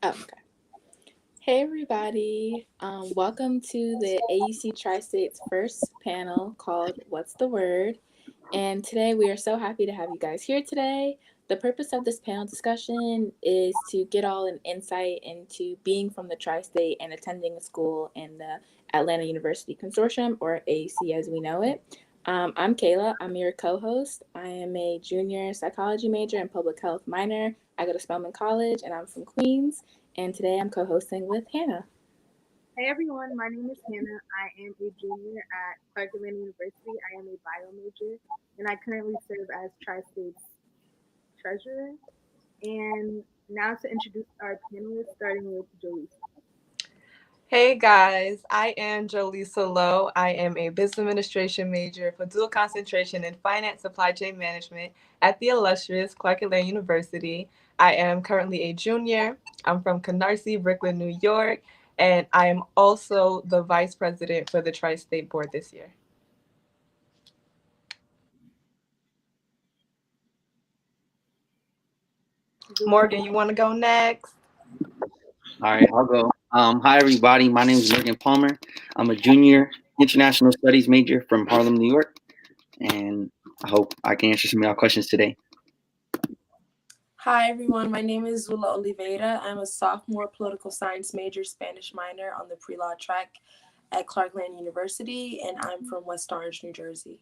Oh, okay. Hey, everybody. Welcome to the AUC TriState's first panel called What's the Word? And today we are so happy to have you guys here today. The purpose of this panel discussion is to get all an insight into being from the tri state and attending a school in the Atlanta University Consortium, or AUC as we know it. I'm Kayla. I'm your co host. I am a junior psychology major and public health minor. I go to Spelman College and I'm from Queens. And today I'm co hosting with Hannah. Hey everyone, my name is Hannah. I am a junior at Connecticut University. I am a bio major, and I currently serve as TriState's treasurer. And now to introduce our panelists, starting with Jolie. Hey guys, I am Jolisa Lowe. I am a business administration major for dual concentration in finance supply chain management at the illustrious Clark-Atlanta University. I am currently a junior. I'm from Canarsie, Brooklyn, New York, and I am also the vice president for the Tri-State Board this year. Morgan, you want to go next? All right, I'll go. Hi, everybody. My name is Morgan Palmer. I'm a junior international studies major from Harlem, New York, and I hope I can answer some of y'all questions today. Hi everyone, my name is Zula Oliveira. I'm a sophomore political science major, Spanish minor on the pre-law track at Clark-Atlanta University, and I'm from West Orange, New Jersey.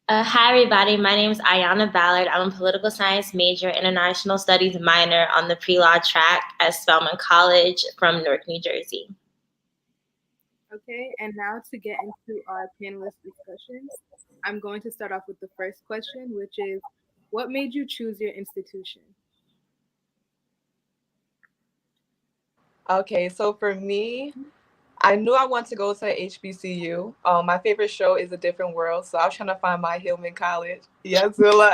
Hi, everybody. My name is Ayana Ballard. I'm a political science major, international studies minor on the pre-law track at Spelman College from Newark, New Jersey. Okay, and now to get into our panelist discussions, I'm going to start off with the first question, which is, what made you choose your institution? Okay, so for me, I knew I wanted to go to HBCU. My favorite show is A Different World, so I was trying to find my Hillman College. Yes, Zilla.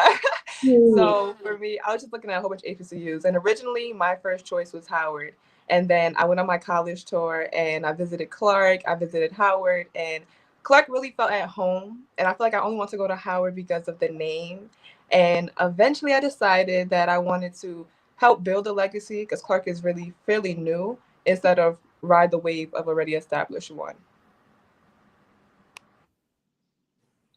So for me, I was just looking at a whole bunch of HBCUs, and originally my first choice was Howard. And then I went on my college tour, and I visited Clark, I visited Howard, and Clark really felt at home. And I feel like I only want to go to Howard because of the name. And eventually, I decided that I wanted to help build a legacy because Clark is really fairly new instead of ride the wave of already established one.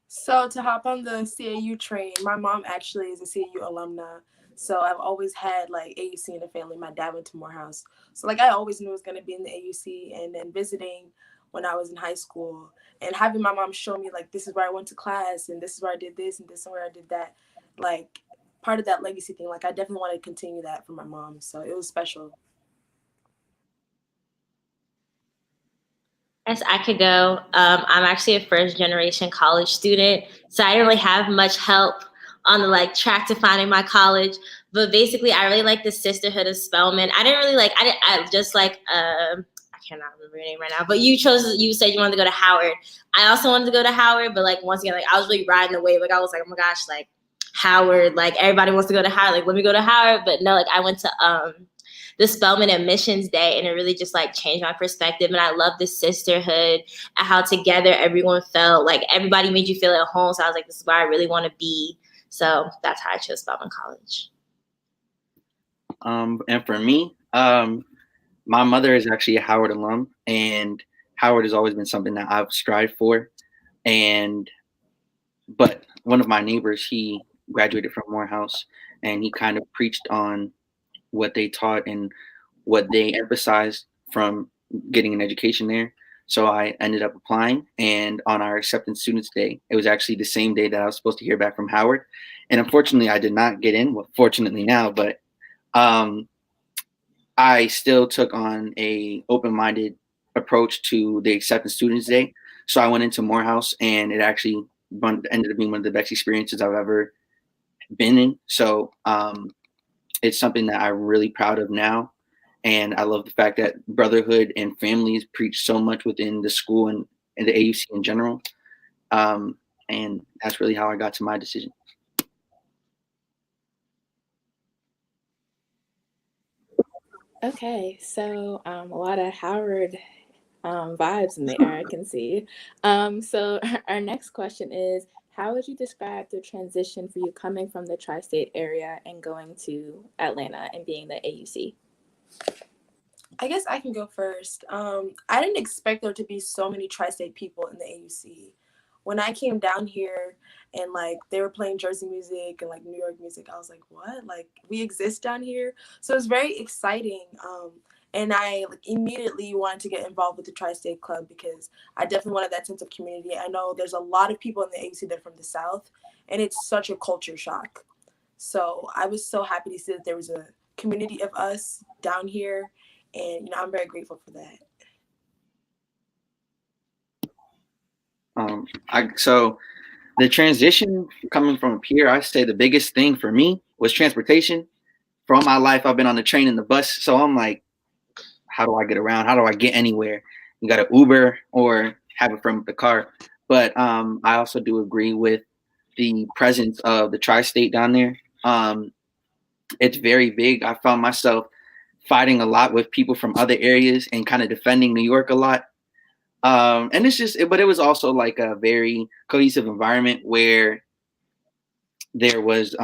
So to hop on the CAU train, my mom actually is a CAU alumna. So I've always had like AUC in the family. My dad went to Morehouse. So like I always knew it was gonna be in the AUC, and then visiting when I was in high school and having my mom show me like this is where I went to class and this is where I did this and this is where I did that. Like part of that legacy thing. Like I definitely want to continue that for my mom. So it was special. Yes, I could go. I'm actually a first generation college student, so I didn't really have much help on the like track to finding my college. But basically, I really like the sisterhood of Spelman. I didn't really like. I didn't. I just like. I cannot remember your name right now. But you chose. You said you wanted to go to Howard. I also wanted to go to Howard, but like once again, like I was really riding the wave. Like I was like, oh my gosh, like Howard. Like everybody wants to go to Howard. Like let me go to Howard. But no, like I went to the Spelman Admissions Day, and it really just like changed my perspective. And I love the sisterhood and how together everyone felt. Like everybody made you feel at home. So I was like, this is where I really want to be. So that's how I chose Spelman College. And for me, my mother is actually a Howard alum, and Howard has always been something that I've strived for. And but one of my neighbors, he graduated from Morehouse, and he kind of preached on what they taught and what they emphasized from getting an education there. So I ended up applying, and on our acceptance students day, it was actually the same day that I was supposed to hear back from Howard, and unfortunately, I did not get in. Well, fortunately now, but um, I still took on a open-minded approach to the acceptance students day. So I went into Morehouse, and it actually ended up being one of the best experiences I've ever been in. So it's something that I'm really proud of now. And I love the fact that brotherhood and families preach so much within the school and the AUC in general. And that's really how I got to my decision. Okay, so a lot of Howard vibes in the air, I can see. So our next question is, how would you describe the transition for you coming from the tri-state area and going to Atlanta and being the AUC? I guess I can go first. I didn't expect there to be so many tri-state people in the AUC. When I came down here and like they were playing Jersey music and like New York music, I was like, what? Like we exist down here? So it was very exciting. And I like immediately wanted to get involved with the Tri-State Club because I definitely wanted that sense of community. I know there's a lot of people in the AUC that are from the South, and it's such a culture shock. So I was so happy to see that there was a community of us down here, and I'm very grateful for that. So the transition coming from up here, I say the biggest thing for me was transportation. For all my life, I've been on the train and the bus, so I'm like, how do I get around? How do I get anywhere? You got to Uber or have it from the car. But I also do agree with the presence of the tri-state down there. It's very big. I found myself fighting a lot with people from other areas and kind of defending New York a lot. And but it was also like a very cohesive environment where there was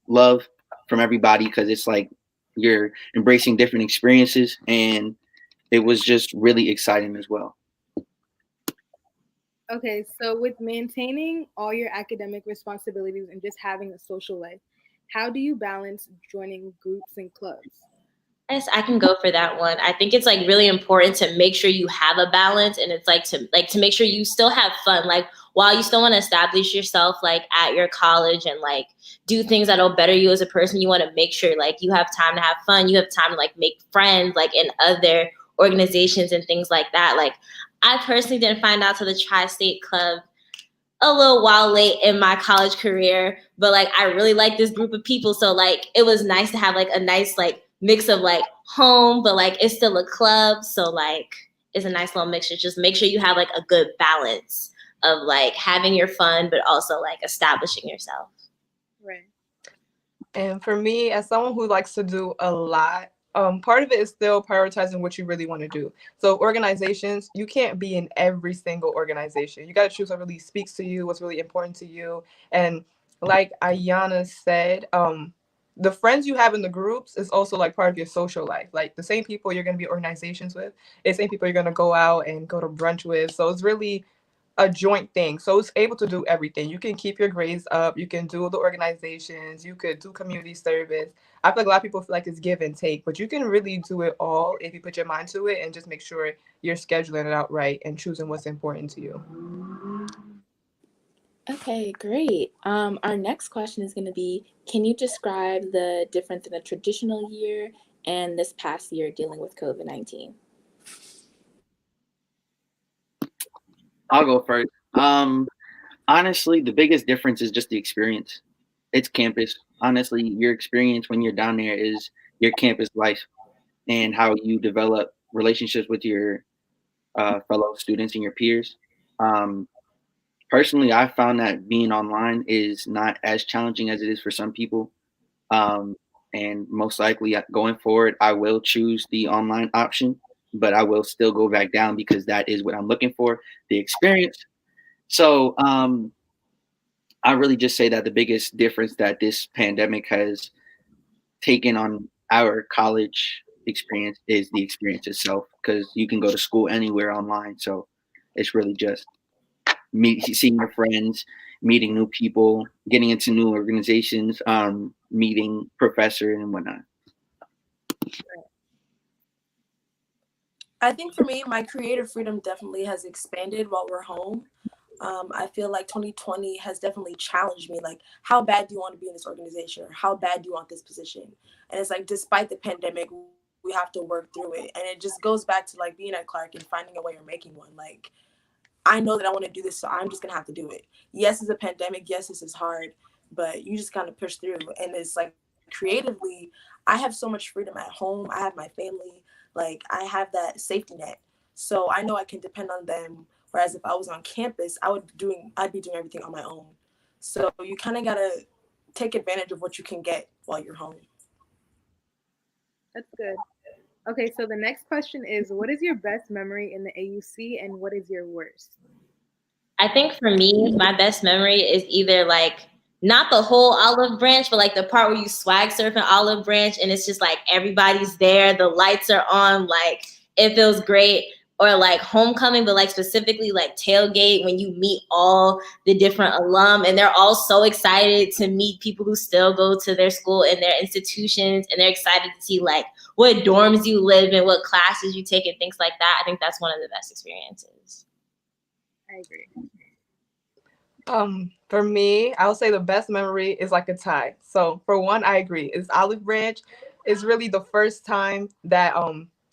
love from everybody because it's like you're embracing different experiences, and it was just really exciting as well. Okay, so with maintaining all your academic responsibilities and just having a social life, how do you balance joining groups and clubs? Yes, I can go for that one. I think it's like really important to make sure you have a balance, and it's like to make sure you still have fun. Like while you still want to establish yourself like at your college and like do things that'll better you as a person, you want to make sure like you have time to have fun, you have time to like make friends like in other organizations and things like that. Like I personally didn't find out to the Tri-State Club a little while late in my college career, but like I really like this group of people. So like it was nice to have like a nice like mix of like home, but like it's still a club. So like it's a nice little mixture. Just make sure you have like a good balance of like having your fun, but also like establishing yourself. Right. And for me, as someone who likes to do a lot, part of it is still prioritizing what you really want to do. So organizations, you can't be in every single organization. You got to choose what really speaks to you, what's really important to you. And like Ayana said, the friends you have in the groups is also like part of your social life. Like the same people you're going to be organizations with, it's the same people you're going to go out and go to brunch with. So it's really a joint thing. So it's able to do everything. You can keep your grades up. You can do the organizations. You could do community service. I feel like a lot of people feel like it's give and take, but you can really do it all if you put your mind to it and just make sure you're scheduling it out right and choosing what's important to you. Okay, great. Our next question is going to be, can you describe the difference in a traditional year and this past year dealing with COVID-19? I'll go first. Honestly, the biggest difference is just the experience. It's campus. Honestly, your experience when you're down there is your campus life and how you develop relationships with your fellow students and your peers. Personally, I found that being online is not as challenging as it is for some people. Um, and most likely going forward, I will choose the online option, but I will still go back down because that is what I'm looking for, the experience. So I really just say that the biggest difference that this pandemic has taken on our college experience is the experience itself, because you can go to school anywhere online. So it's really just seeing your friends, meeting new people, getting into new organizations, meeting professors and whatnot. I think for me, my creative freedom definitely has expanded while we're home. I feel like 2020 has definitely challenged me. Like, how bad do you want to be in this organization? Or how bad do you want this position? And it's like, despite the pandemic, we have to work through it. And it just goes back to like being at Clark and finding a way of making one. Like, I know that I want to do this, so I'm just going to have to do it. Yes, it's a pandemic. Yes, this is hard, but you just kind of push through. And it's like creatively, I have so much freedom at home. I have my family. Like, I have that safety net. So I know I can depend on them. Whereas if I was on campus, I'd be doing everything on my own. So you kind of got to take advantage of what you can get while you're home. That's good. Okay, so the next question is, what is your best memory in the AUC and what is your worst? I think for me, my best memory is either like not the whole Olive Branch, but like the part where you swag surf in Olive Branch and it's just like everybody's there, the lights are on, like it feels great. Or like homecoming, but like specifically like tailgate when you meet all the different alum and they're all so excited to meet people who still go to their school and their institutions, and they're excited to see like what dorms you live in, what classes you take, and things like that. I think that's one of the best experiences. I agree. For me, I would say the best memory is like a tie. So for one, I agree. It's Olive Branch. It's really the first time that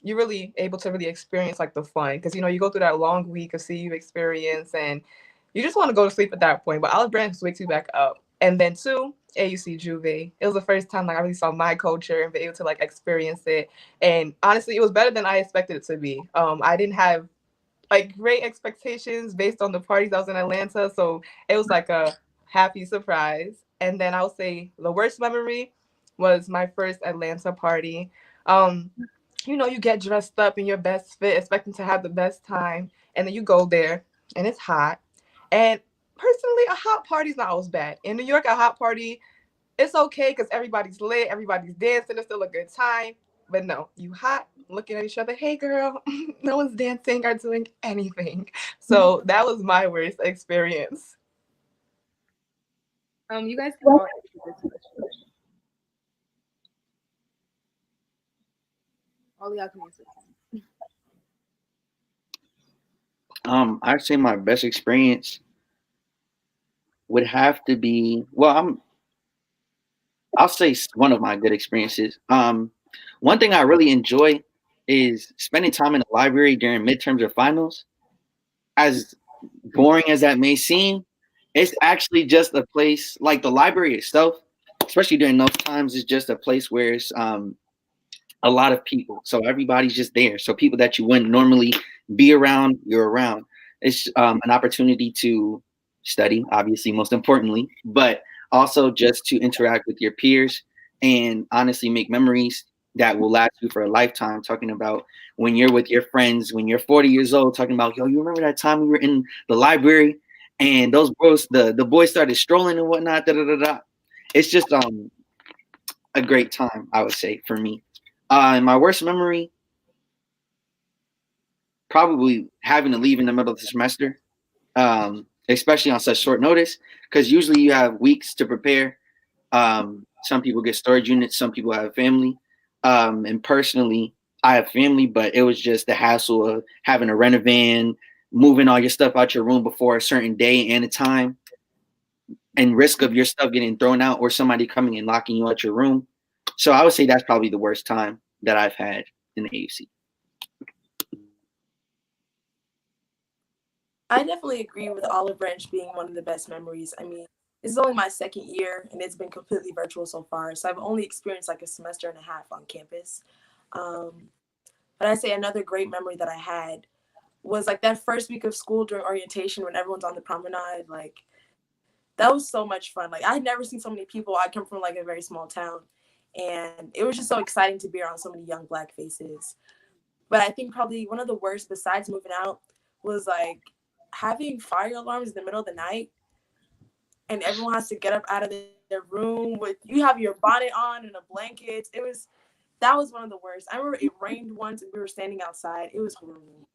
you're really able to really experience like the fun, because you go through that long week of CU experience and you just want to go to sleep at that point. But Olive Branch wakes you back up. And then two, AUC Juve. It was the first time like I really saw my culture and be able to like experience it. And honestly, it was better than I expected it to be. I didn't have like great expectations based on the parties I was in Atlanta. So it was like a happy surprise. And then I'll say the worst memory was my first Atlanta party. Um, you get dressed up in your best fit, expecting to have the best time, and then you go there and it's hot. And personally, a hot party is not always bad. In New York, a hot party, it's okay because everybody's lit, everybody's dancing, it's still a good time. But no, you hot, looking at each other, hey girl, no one's dancing or doing anything. So that was my worst experience. You guys can all answer this question. All y'all can answer this. I'd say my best experience would have to be, well, I'll say one of my good experiences. One thing I really enjoy is spending time in the library during midterms or finals. As boring as that may seem, it's actually just a place, like the library itself, especially during those times, is just a place where it's a lot of people. So everybody's just there. So people that you wouldn't normally be around, you're around. It's an opportunity to study, obviously, most importantly, but also just to interact with your peers and honestly make memories that will last you for a lifetime. Talking about when you're with your friends, when you're 40 years old, talking about, yo, you remember that time we were in the library and those boys, the boys started strolling and whatnot, da da da da. It's just a great time, I would say, for me. And my worst memory, probably having to leave in the middle of the semester, especially on such short notice, because usually you have weeks to prepare. Some people get storage units, some people have family. And personally, I have family, but it was just the hassle of having to rent a van, moving all your stuff out your room before a certain day and a time, and risk of your stuff getting thrown out or somebody coming and locking you out your room. So I would say that's probably the worst time that I've had in the AUC. I definitely agree with Olive Branch being one of the best memories. I mean, this is only my second year and it's been completely virtual so far. So I've only experienced like a semester and a half on campus. But I'd say another great memory that I had was like that first week of school during orientation when everyone's on the promenade. Like that was so much fun. Like I had never seen so many people. I come from like a very small town and it was just so exciting to be around so many young Black faces. But I think probably one of the worst besides moving out was like having fire alarms in the middle of the night and everyone has to get up out of their room with, you have your bonnet on and a blanket. That was one of the worst. I remember it rained once and we were standing outside. It was horrible.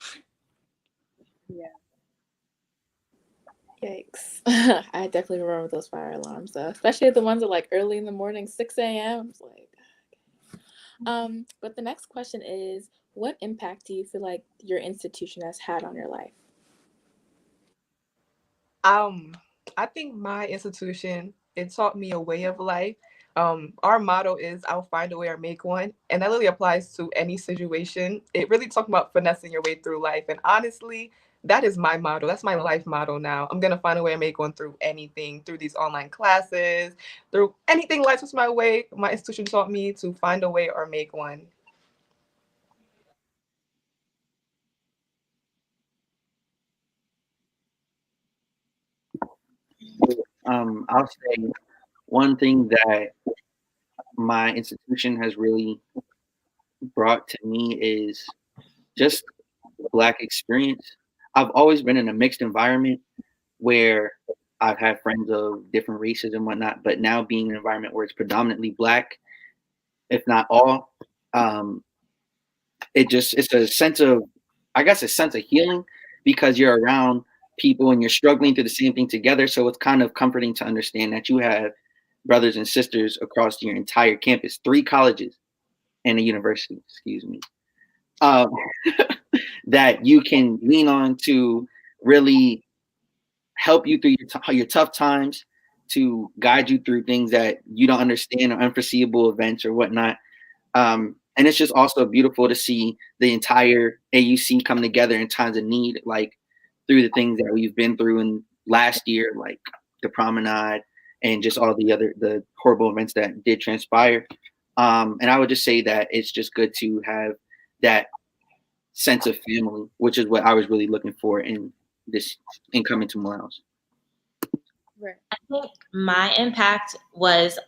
Yeah. Yikes. I definitely remember those fire alarms, though, especially the ones that like early in the morning, 6 a.m. It's like, but the next question is, what impact do you feel like your institution has had on your life? I think my institution, it taught me a way of life. Our motto is I'll find a way or make one. And that really applies to any situation. It really talks about finessing your way through life. And honestly, that is my motto. That's my life motto now. I'm gonna find a way to make one through anything, through these online classes, through anything life was my way. My institution taught me to find a way or make one. I'll say one thing that my institution has really brought to me is just Black experience. I've always been in a mixed environment. where I've had friends of different races and whatnot, but now being in an environment where it's predominantly Black, if not all, it's a sense of, I guess, a sense of healing, because you're around people and you're struggling through the same thing together. So it's kind of comforting to understand that you have brothers and sisters across your entire campus, 3 colleges and a university, excuse me, that you can lean on to really help you through your tough times, to guide you through things that you don't understand or unforeseeable events or whatnot. And it's just also beautiful to see the entire AUC come together in times of need, like through the things that we've been through in last year, like the promenade and just all the horrible events that did transpire. And I would just say that it's just good to have that sense of family, which is what I was really looking for in coming to Morehouse. Right. I think my impact was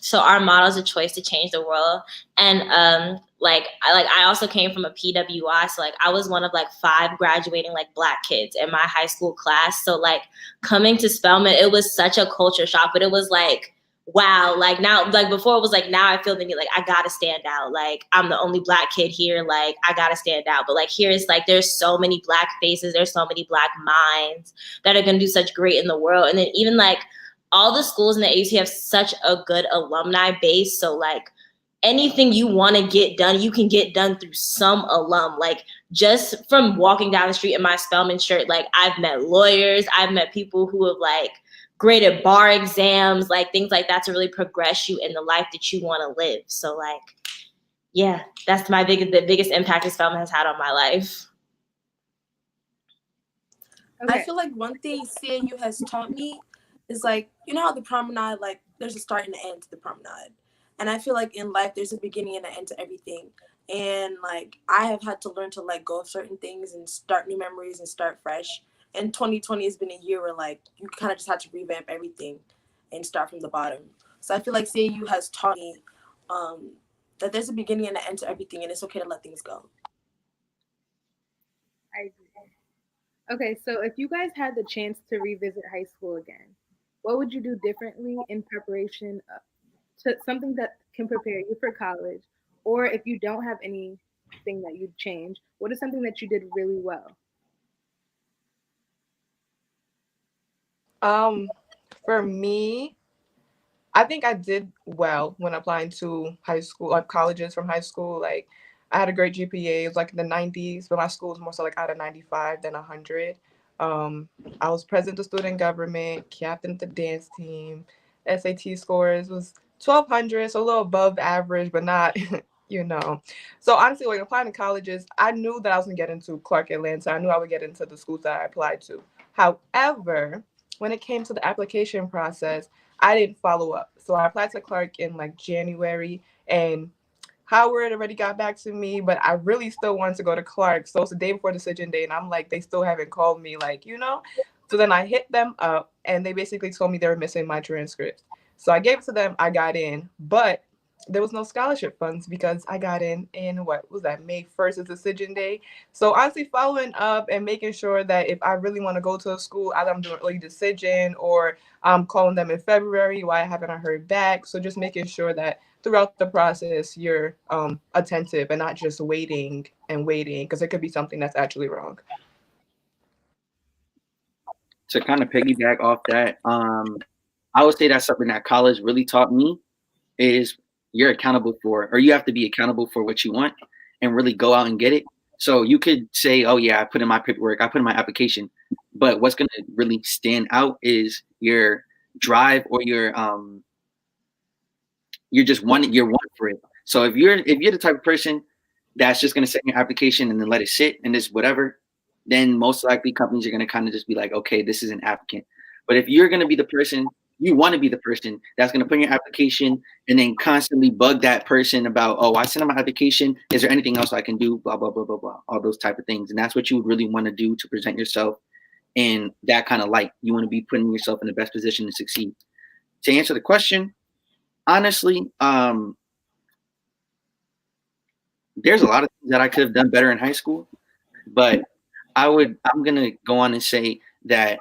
so our motto is a choice to change the world, and I also came from a PWI, so like I was one of like 5 graduating like Black kids in my high school class. So like coming to Spelman, it was such a culture shock, but it was like, wow, like now, like before it was like, now I feel the need, like I gotta stand out, like I'm the only Black kid here, like I gotta stand out. But like here it's like there's so many Black faces, there's so many Black minds that are gonna do such great in the world. And then even like all the schools in the AUC have such a good alumni base, so like anything you want to get done, you can get done through some alum. Like just from walking down the street in my Spelman shirt, like I've met lawyers, I've met people who have like graded bar exams, like things like that to really progress you in the life that you want to live. So like, yeah, that's the biggest impact that Spelman has had on my life. Okay. I feel like one thing CAU has taught me is like, you know how the promenade, like there's a start and an end to the promenade. And I feel like in life, there's a beginning and an end to everything. And like, I have had to learn to let go of certain things and start new memories and start fresh. And 2020 has been a year where like, you kind of just had to revamp everything and start from the bottom. So I feel like CAU has taught me that there's a beginning and an end to everything, and it's okay to let things go. I agree. Okay, so if you guys had the chance to revisit high school again, what would you do differently in preparation to something that can prepare you for college? Or if you don't have anything that you'd change, what is something that you did really well? For me, I think I did well when applying to high school, like colleges from high school. Like I had a great GPA. It was like in the 90s, but my school was more so like out of 95 than 100. I was president of student government, captain of the dance team. SAT scores was 1200, so a little above average, but not, you know. So honestly, when applying to colleges, I knew that I was gonna get into Clark Atlanta. I knew I would get into the schools that I applied to. However, when it came to the application process, I didn't follow up. So I applied to Clark in like January, and Howard already got back to me, but I really still wanted to go to Clark. So it's the day before decision day, and I'm like, they still haven't called me, like, you know? So then I hit them up, and they basically told me they were missing my transcripts. So I gave it to them, I got in, but there was no scholarship funds because I got in what was that, May 1st is decision day. So honestly, following up and making sure that if I really want to go to a school, either I'm doing early decision or I'm calling them in February, why haven't I heard back? So just making sure that throughout the process, you're attentive and not just waiting and waiting, because it could be something that's actually wrong. To kind of piggyback off that, I would say that's something that college really taught me is you're accountable for, or you have to be accountable for what you want and really go out and get it. So you could say, oh yeah, I put in my paperwork, I put in my application, but what's going to really stand out is your drive or you're just you're one for it. So if you're the type of person that's just going to set your application and then let it sit and this whatever, then most likely companies are going to kind of just be like, okay, this is an applicant. But if you're going to be the person, you want to be the person that's going to put in your application and then constantly bug that person about, oh, I sent out my application. Is there anything else I can do? Blah, blah, blah, blah, blah, all those type of things. And that's what you would really want to do to present yourself in that kind of light. You want to be putting yourself in the best position to succeed. To answer the question, honestly, there's a lot of things that I could have done better in high school, but I'm going to go on and say that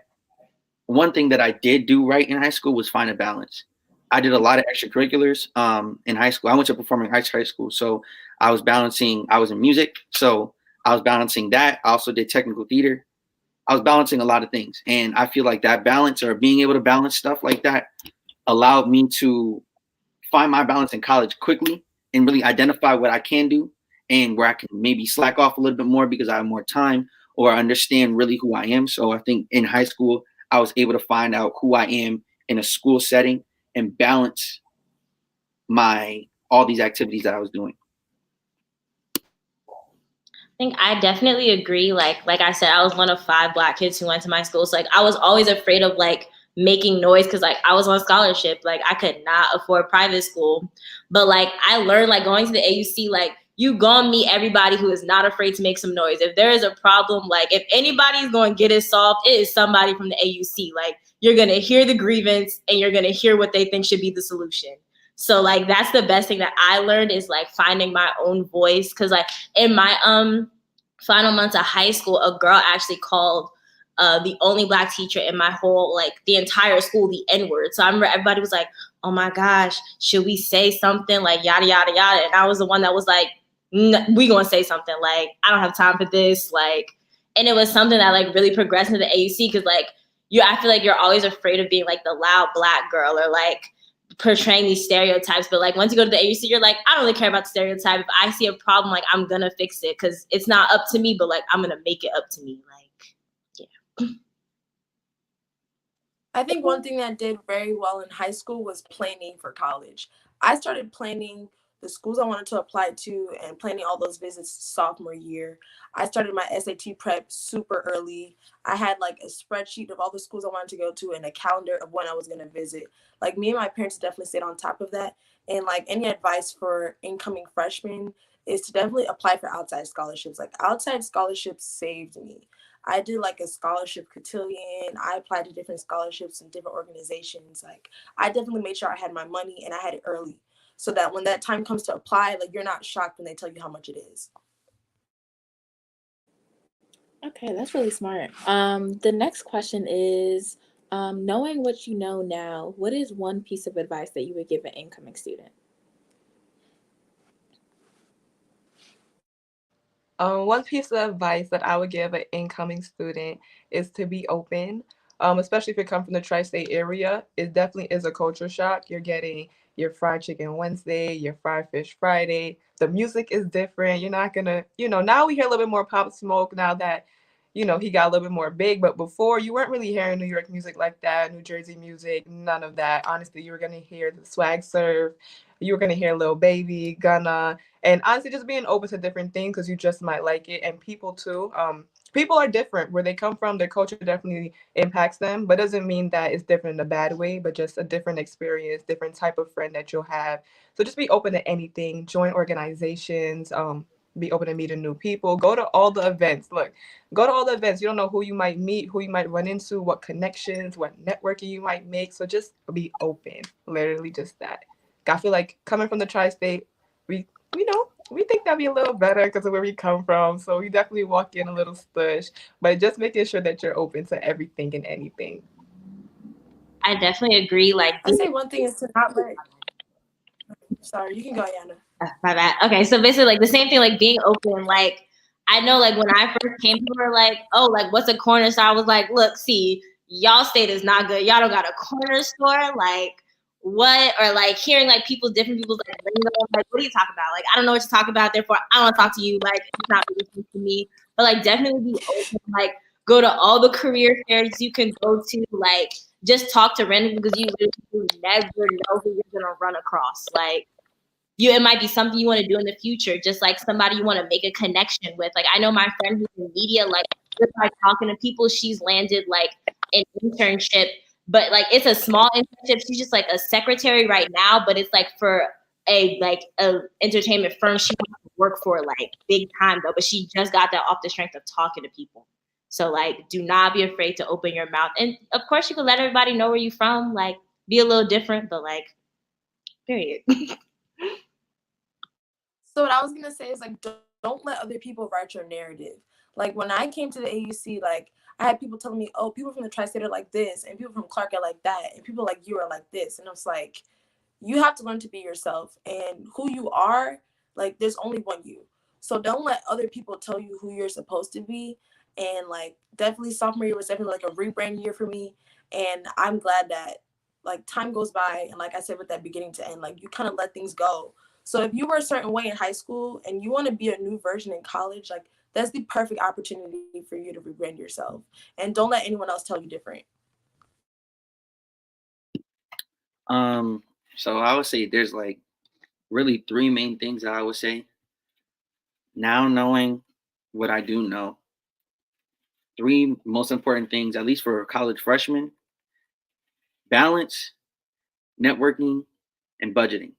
one thing that I did do right in high school was find a balance. I did a lot of extracurriculars in high school. I went to performing arts high school, so I was balancing. I was in music, so I was balancing that. I also did technical theater. I was balancing a lot of things, and I feel like that balance, or being able to balance stuff like that, allowed me to find my balance in college quickly and really identify what I can do and where I can maybe slack off a little bit more because I have more time, or understand really who I am. So I think in high school, I was able to find out who I am in a school setting and balance all these activities that I was doing. I think I definitely agree. Like I said, I was one of 5 Black kids who went to my school. So like I was always afraid of like making noise because like I was on scholarship. Like I could not afford private school. But like I learned like going to the AUC, like you gonna meet everybody who is not afraid to make some noise. If there is a problem, like if anybody's going to get it solved, it is somebody from the AUC. Like you're going to hear the grievance and you're going to hear what they think should be the solution. So like that's the best thing that I learned, is like finding my own voice. Because like in my final months of high school, a girl actually called the only Black teacher in my whole, like the entire school, the N-word. So I remember everybody was like, oh my gosh, should we say something, like yada, yada, yada. And I was the one that was like, we gonna say something, like I don't have time for this, like. And it was something that like really progressed into the AUC, because like I feel like you're always afraid of being like the loud Black girl, or like portraying these stereotypes. But like once you go to the AUC, you're like, I don't really care about the stereotype. If I see a problem, like I'm gonna fix it, because it's not up to me, but like I'm gonna make it up to me. Like, yeah. I think one thing that did very well in high school was planning for college. I started planning the schools I wanted to apply to and planning all those visits sophomore year. I started my SAT prep super early. I had like a spreadsheet of all the schools I wanted to go to and a calendar of when I was going to visit. Like me and my parents definitely stayed on top of that. And like any advice for incoming freshmen is to definitely apply for outside scholarships. Like outside scholarships saved me. I did like a scholarship cotillion. I applied to different scholarships and different organizations. Like I definitely made sure I had my money and I had it early, so that when that time comes to apply, like you're not shocked when they tell you how much it is. Okay, that's really smart. The next question is, knowing what you know now, what is one piece of advice that you would give an incoming student? One piece of advice that I would give an incoming student is to be open, especially if you come from the tri-state area. It definitely is a culture shock. You're getting your fried chicken Wednesday, your fried fish Friday. The music is different. You're not gonna, now we hear a little bit more Pop Smoke now that, he got a little bit more big. But before, you weren't really hearing New York music like that, New Jersey music, none of that. Honestly, you were gonna hear the Swag Surf. You were gonna hear Lil Baby, Gunna. And honestly, just being open to different things, because you just might like it. And people too. People are different. Where they come from, their culture definitely impacts them, but doesn't mean that it's different in a bad way, but just a different experience, different type of friend that you'll have. So just be open to anything, join organizations, be open to meeting new people, go to all the events. Look, go to all the events. You don't know who you might meet, who you might run into, what connections, what networking you might make. So just be open, literally just that. I feel like coming from the tri-state, we think that'd be a little better because of where we come from. So we definitely walk in a little stush, but just making sure that you're open to everything and anything. I definitely agree. Like, I say one thing is to not let. Sorry, you can go, Yana. My bad. Okay, so basically, like the same thing, like being open. Like I know, like when I first came, people were like, "Oh, like what's a corner store?" I was like, "Look, see, y'all state is not good. Y'all don't got a corner store. Like what?" Or like hearing like different people's like lingo. Like, what are you talking about? Like I don't know what you're talking about. Therefore, I don't want to talk to you. Like it's not listening to me. But like definitely be open. Like go to all the career fairs you can go to. Like just talk to random, because you never know who you're gonna run across. Like. It might be something you want to do in the future, just like somebody you want to make a connection with. Like I know my friend who's in media, like just by talking to people, she's landed like an internship, but like it's a small internship. She's just like a secretary right now, but it's like for a entertainment firm she wants to work for like big time though. But she just got that off the strength of talking to people. So like do not be afraid to open your mouth. And of course you can let everybody know where you're from, like be a little different, but like period. So what I was gonna say is like don't let other people write your narrative. Like when I came to the AUC, like I had people telling me, oh, people from the TriState are like this, and people from Clark are like that, and people like you are like this. And I was like, you have to learn to be yourself, and who you are, like there's only one you. So don't let other people tell you who you're supposed to be. And like definitely sophomore year was definitely like a rebrand year for me. And I'm glad that like time goes by, and like I said with that beginning to end, like you kind of let things go. So if you were a certain way in high school and you want to be a new version in college, like that's the perfect opportunity for you to rebrand yourself. And don't let anyone else tell you different. So I would say there's like really three main things that I would say. Now knowing what I do know, three most important things, at least for a college freshman: balance, networking, and budgeting.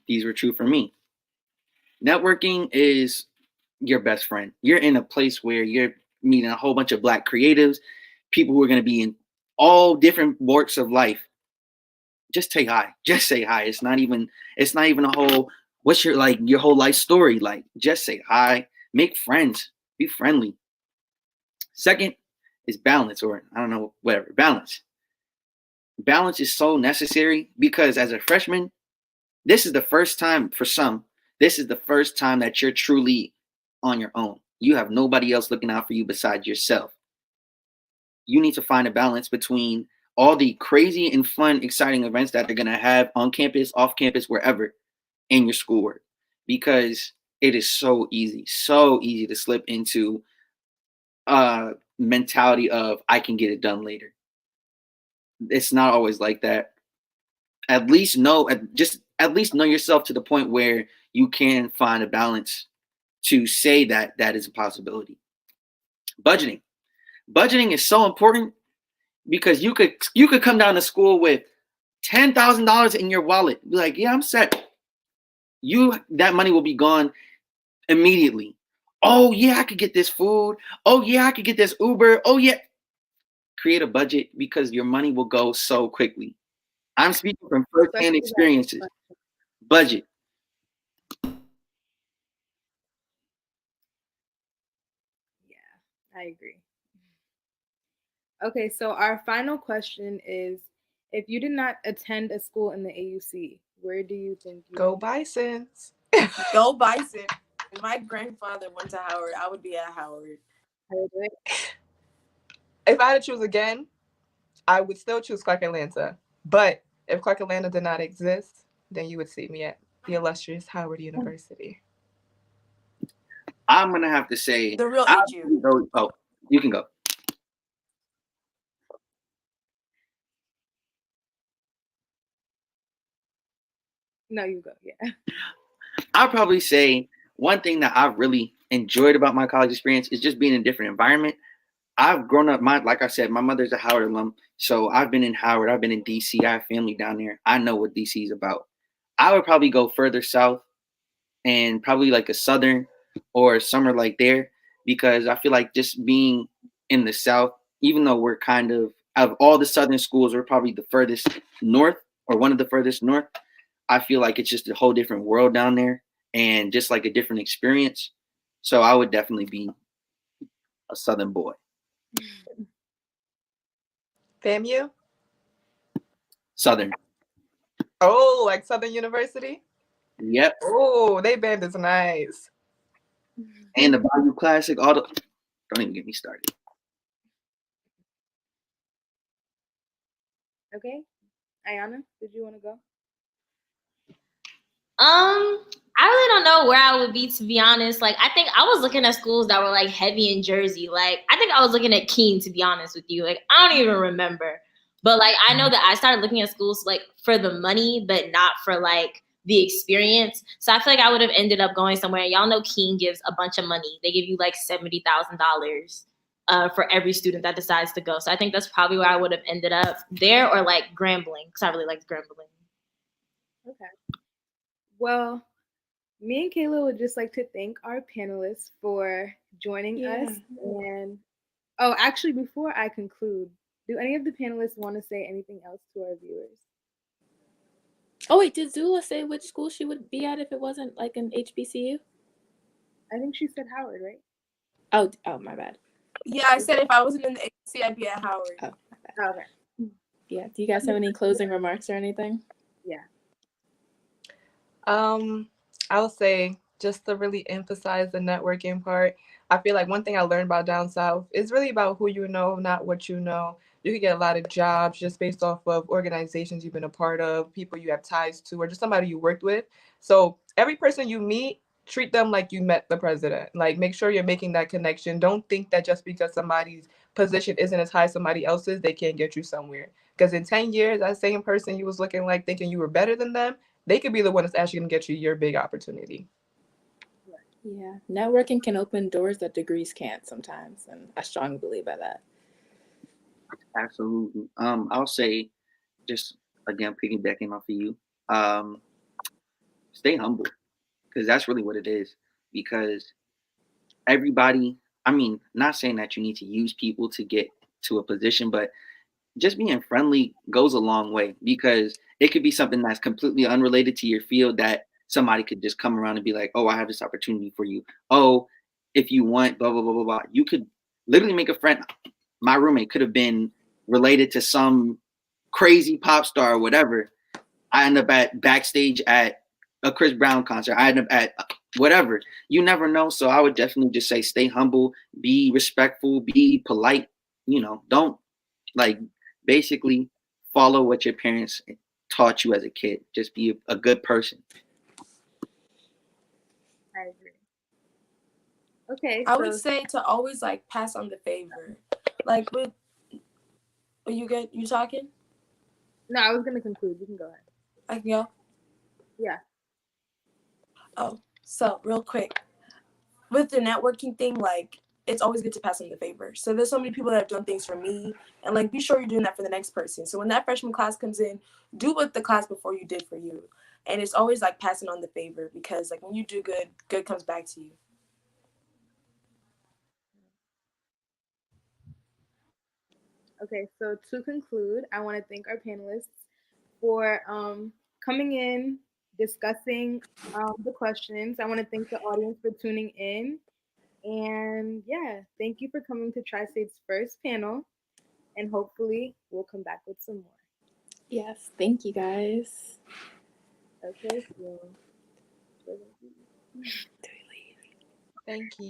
These were true for me. Networking is your best friend. You're in a place where you're meeting a whole bunch of Black creatives, people who are going to be in all different walks of life. Just say hi. Just say hi. It's not even a whole what's your like your whole life story. Like just say hi, make friends, be friendly. Second is balance, or I don't know, whatever. Balance. Balance is so necessary because as a freshman, this is the first time for some, this is the first time that you're truly on your own. You have nobody else looking out for you besides yourself. You need to find a balance between all the crazy and fun, exciting events that they're going to have on campus, off campus, wherever, in your schoolwork, because it is so easy to slip into a mentality of I can get it done later. It's not always like that. At least know yourself to the point where you can find a balance to say that that is a possibility. Budgeting is so important because you could come down to school with $10,000 in your wallet, be like, yeah, I'm set. That money will be gone immediately. Oh yeah, I could get this food. Oh yeah, I could get this Uber. Oh yeah. Create a budget because your money will go so quickly. I'm speaking from first-hand experiences. Budget. Yeah, I agree. Okay, so our final question is, if you did not attend a school in the AUC, where do you think you Go would be? Bisons. Go Bison. If my grandfather went to Howard, I would be at Howard. If I had to choose again, I would still choose Clark Atlanta. But if Clark Atlanta did not exist, then you would see me at the illustrious Howard University. I'm gonna have to say The real HU. Oh, you can go. No, you go. Yeah. I'll probably say one thing that I've really enjoyed about my college experience is just being in a different environment. I've grown up, like I said, my mother's a Howard alum. So I've been in Howard, I've been in DC, I have family down there. I know what DC is about. I would probably go further south and probably like a southern or somewhere like there, because I feel like just being in the South, even though we're kind of all the southern schools, we're probably the furthest north or one of the furthest north. I feel like it's just a whole different world down there and just like a different experience. So I would definitely be a southern boy. FAMU? Southern. Oh, like Southern University? Yep. Oh, they band is nice. And the Bayou Classic, don't even get me started. Okay. Ayana, did you want to go? I really don't know where I would be, to be honest. Like, I think I was looking at schools that were like heavy in Jersey. Like, I think I was looking at Keene, to be honest with you. Like, I don't even remember. But like, I know that I started looking at schools like for the money, but not for like the experience. So I feel like I would have ended up going somewhere. Y'all know Keene gives a bunch of money. They give you like $70,000 for every student that decides to go. So I think that's probably where I would have ended up, there or like Grambling, because I really liked Grambling. Okay. Well, me and Kayla would just like to thank our panelists for joining us. And actually, before I conclude, do any of the panelists want to say anything else to our viewers? Oh wait, did Zula say which school she would be at if it wasn't like an HBCU? I think she said Howard, right? Oh, my bad. Yeah, I said if I wasn't in the AUC, I'd be at Howard. Oh, my bad. Oh, okay. Yeah. Do you guys have any closing remarks or anything? Yeah. I would say just to really emphasize the networking part. I feel like one thing I learned about down south is really about who you know, not what you know. You can get a lot of jobs just based off of organizations you've been a part of, people you have ties to, or just somebody you worked with. So every person you meet, treat them like you met the president. Like make sure you're making that connection. Don't think that just because somebody's position isn't as high as somebody else's, they can't get you somewhere. Because in 10 years, that same person you was looking like thinking you were better than them, they could be the one that's actually going to get you your big opportunity. Yeah. Networking can open doors that degrees can't sometimes, and I strongly believe by that. Absolutely. I'll say, just again piggybacking off of you, stay humble, because that's really what it is. Because everybody, I mean, not saying that you need to use people to get to a position, but just being friendly goes a long way, because it could be something that's completely unrelated to your field that somebody could just come around and be like, oh, I have this opportunity for you. Oh, if you want, blah, blah, blah, blah, blah. You could literally make a friend. My roommate could have been related to some crazy pop star or whatever. I end up at backstage at a Chris Brown concert. I end up at whatever. You never know. So I would definitely just say stay humble, be respectful, be polite. Don't like basically follow what your parents taught you as a kid. Just be a good person. I agree. Okay. I would say to always like pass on the favor. Like with, are you good? You talking? No, I was gonna conclude. You can go ahead. I can go? Yeah. Oh, so real quick. With the networking thing, like it's always good to pass on the favor. So there's so many people that have done things for me, and like be sure you're doing that for the next person. So when that freshman class comes in, do what the class before you did for you. And it's always like passing on the favor, because like when you do good, good comes back to you. Okay, so to conclude, I want to thank our panelists for coming in, discussing the questions. I want to thank the audience for tuning in. And yeah, thank you for coming to TriState's first panel. And hopefully we'll come back with some more. Yes. Thank you, guys. Okay, so Do we leave? Thank you.